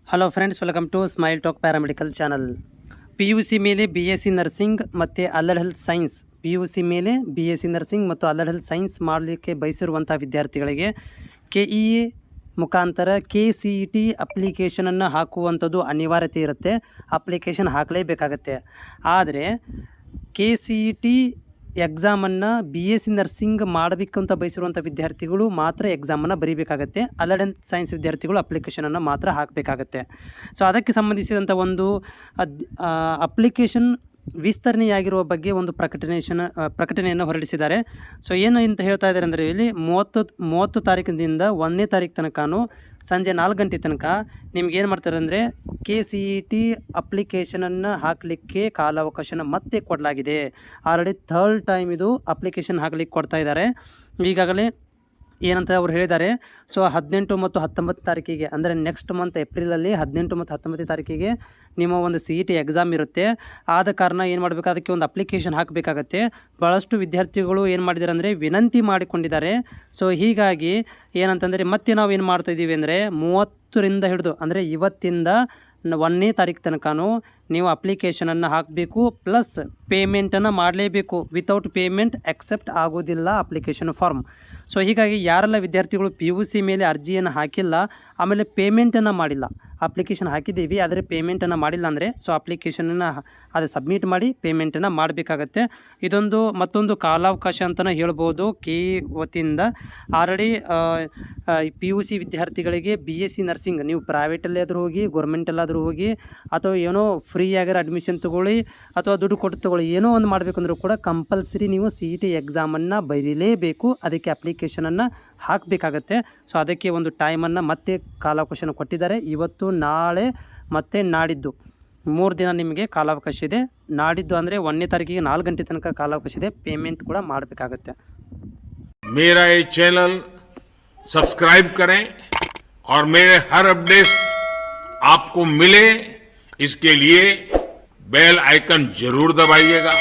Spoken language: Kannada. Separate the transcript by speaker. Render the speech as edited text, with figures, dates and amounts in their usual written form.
Speaker 1: Hello friends, welcome to smile talk paramedical channel. PUC ಮೇಲೆ BSc ನರ್ಸಿಂಗ್ ಮತ್ತು ಅಲರ್ಟ್ ಹೆಲ್ತ್ ಸೈನ್ಸ್, PUC ಮೇಲೆ BSc ನರ್ಸಿಂಗ್ ಮತ್ತು ಅಲರ್ಟ್ ಹೆಲ್ತ್ ಸೈನ್ಸ್ ಮಾಡಲಿಕ್ಕೆ ಬಯಸಿರುವಂಥ ವಿದ್ಯಾರ್ಥಿಗಳಿಗೆ KEA ಮುಖಾಂತರ KCET ಅಪ್ಲಿಕೇಶನನ್ನು ಹಾಕುವಂಥದ್ದು ಅನಿವಾರ್ಯತೆ ಇರುತ್ತೆ. ಅಪ್ಲಿಕೇಶನ್ ಹಾಕಲೇಬೇಕಾಗತ್ತೆ. ಆದರೆ KCET ಎಕ್ಸಾಮನ್ನು BSc ನರ್ಸಿಂಗ್ ಮಾಡಬೇಕು ಅಂತ ಬಯಸಿರುವಂಥ ವಿದ್ಯಾರ್ಥಿಗಳು ಮಾತ್ರ ಎಕ್ಸಾಮನ್ನು ಬರೀಬೇಕಾಗತ್ತೆ. ಅಲರ್ಟ್ ಹೆಲ್ತ್ ಸೈನ್ಸ್ ವಿದ್ಯಾರ್ಥಿಗಳು ಅಪ್ಲಿಕೇಶನನ್ನು ಮಾತ್ರ ಹಾಕಬೇಕಾಗತ್ತೆ. ಸೊ ಅದಕ್ಕೆ ಸಂಬಂಧಿಸಿದಂಥ ಒಂದು ಅಪ್ಲಿಕೇಶನ್ ವಿಸ್ತರಣೆಯಾಗಿರುವ ಬಗ್ಗೆ ಒಂದು ಪ್ರಕಟಣೆಯನ್ನು ಹೊರಡಿಸಿದ್ದಾರೆ. ಸೊ ಏನು ಅಂತ ಹೇಳ್ತಾ ಇದ್ದಾರೆ ಅಂದರೆ, ಇಲ್ಲಿ 30 ತಾರೀಕಿನಿಂದ 1ನೇ ತಾರೀಕು ತನಕನೂ ಸಂಜೆ 4 ಗಂಟೆ ತನಕ ನಿಮ್ಗೆ ಏನು ಮಾಡ್ತಾರೆ ಅಂದರೆ, KCET ಅಪ್ಲಿಕೇಶನನ್ನು ಹಾಕಲಿಕ್ಕೆ ಕಾಲಾವಕಾಶನ ಮತ್ತೆ ಕೊಡಲಾಗಿದೆ. ಆಲ್ರೆಡಿ 3rd ಟೈಮ್ ಇದು ಅಪ್ಲಿಕೇಶನ್ ಹಾಕಲಿಕ್ಕೆ ಕೊಡ್ತಾ ಇದ್ದಾರೆ. ಈಗಾಗಲೇ ಏನಂತ ಅವ್ರು ಹೇಳಿದ್ದಾರೆ, ಸೊ 18 ಮತ್ತು 19 ತಾರೀಕಿಗೆ ಅಂದರೆ ನೆಕ್ಸ್ಟ್ ಮಂತ್ ಏಪ್ರಿಲಲ್ಲಿ 18 ಮತ್ತು 19 ತಾರೀಕಿಗೆ ನಿಮ್ಮ ಒಂದು CET ಎಕ್ಸಾಮ್ ಇರುತ್ತೆ. ಆದ ಕಾರಣ ಏನು ಮಾಡಬೇಕು, ಅದಕ್ಕೆ ಒಂದು ಅಪ್ಲಿಕೇಶನ್ ಹಾಕಬೇಕಾಗತ್ತೆ. ಭಾಳಷ್ಟು ವಿದ್ಯಾರ್ಥಿಗಳು ಏನು ಮಾಡಿದ್ದಾರೆ ಅಂದರೆ ವಿನಂತಿ ಮಾಡಿಕೊಂಡಿದ್ದಾರೆ. ಸೊ ಹೀಗಾಗಿ ಏನಂತಂದರೆ ಮತ್ತೆ ನಾವು ಏನು ಮಾಡ್ತಾಯಿದ್ದೀವಿ ಅಂದರೆ 30ರಿಂದ ಹಿಡಿದು ಅಂದರೆ ಇವತ್ತಿಂದ 1ನೇ ತಾರೀಕು ತನಕನೂ ನೀವು ಅಪ್ಲಿಕೇಶನನ್ನು ಹಾಕಬೇಕು, ಪ್ಲಸ್ ಪೇಮೆಂಟನ್ನು ಮಾಡಲೇಬೇಕು. ವಿತೌಟ್ ಪೇಮೆಂಟ್ ಎಕ್ಸೆಪ್ಟ್ ಆಗೋದಿಲ್ಲ ಅಪ್ಲಿಕೇಶನ್ ಫಾರ್ಮ್. ಸೊ ಹೀಗಾಗಿ ಯಾರೆಲ್ಲ ವಿದ್ಯಾರ್ಥಿಗಳು PUC ಮೇಲೆ ಅರ್ಜಿಯನ್ನು ಹಾಕಿಲ್ಲ, ಆಮೇಲೆ ಪೇಮೆಂಟನ್ನು ಮಾಡಿಲ್ಲ, ಅಪ್ಲಿಕೇಶನ್ ಹಾಕಿದ್ದೀವಿ ಆದರೆ ಪೇಮೆಂಟನ್ನು ಮಾಡಿಲ್ಲ ಅಂದರೆ ಸೊ ಅಪ್ಲಿಕೇಶನನ್ನು ಅದು ಸಬ್ಮಿಟ್ ಮಾಡಿ ಪೇಮೆಂಟನ್ನು ಮಾಡಬೇಕಾಗತ್ತೆ. ಇದೊಂದು ಮತ್ತೊಂದು ಕಾಲಾವಕಾಶ ಅಂತಲೇ ಹೇಳ್ಬೋದು. ವತಿಯಿಂದ ಆಲ್ರೆಡಿ PUC ವಿದ್ಯಾರ್ಥಿಗಳಿಗೆ BSc ನರ್ಸಿಂಗ್ ನೀವು ಪ್ರೈವೇಟಲ್ಲಿ ಆದರೂ ಹೋಗಿ, ಗೌರ್ಮೆಂಟಲ್ಲಾದರೂ ಹೋಗಿ, ಅಥವಾ ಏನೋ ಫ್ರೀಯಾಗಿರೋ ಅಡ್ಮಿಷನ್ ತೊಗೊಳ್ಳಿ ಅಥವಾ ದುಡ್ಡು ಕೊಟ್ಟು ತೊಗೊಳ್ಳಿ, ಏನೋ ಒಂದು ಮಾಡಬೇಕಂದ್ರೂ ಕೂಡ ಕಂಪಲ್ಸರಿ ನೀವು CET ಎಕ್ಸಾಮನ್ನು ಬರೀಲೇಬೇಕು. ಅದಕ್ಕೆ ಅಪ್ಲಿಕೇಶನನ್ನು ಹಾಕಬೇಕಾಗತ್ತೆ. ಸೊ ಅದಕ್ಕೆ ಒಂದು ಟೈಮನ್ನು ಮತ್ತೆ ಕಾಲಾವಕಾಶನ ಕೊಟ್ಟಿದ್ದಾರೆ. ಇವತ್ತು, ನಾಳೆ ಮತ್ತು ನಾಡಿದ್ದು 3 ದಿನ ನಿಮಗೆ ಕಾಲಾವಕಾಶ ಇದೆ. ನಾಡಿದ್ದು ಅಂದರೆ 1ನೇ ತಾರೀಕಿಗೆ 4 ಗಂಟೆ ತನಕ ಕಾಲಾವಕಾಶ ಇದೆ. ಪೇಮೆಂಟ್ ಕೂಡ ಮಾಡಬೇಕಾಗತ್ತೆ.
Speaker 2: मेरा ये चैनल सब्सक्राइब करें और मेरे हर अपडेट आपको मिले, इसके लिए बेल आइकन जरूर दबाइएगा.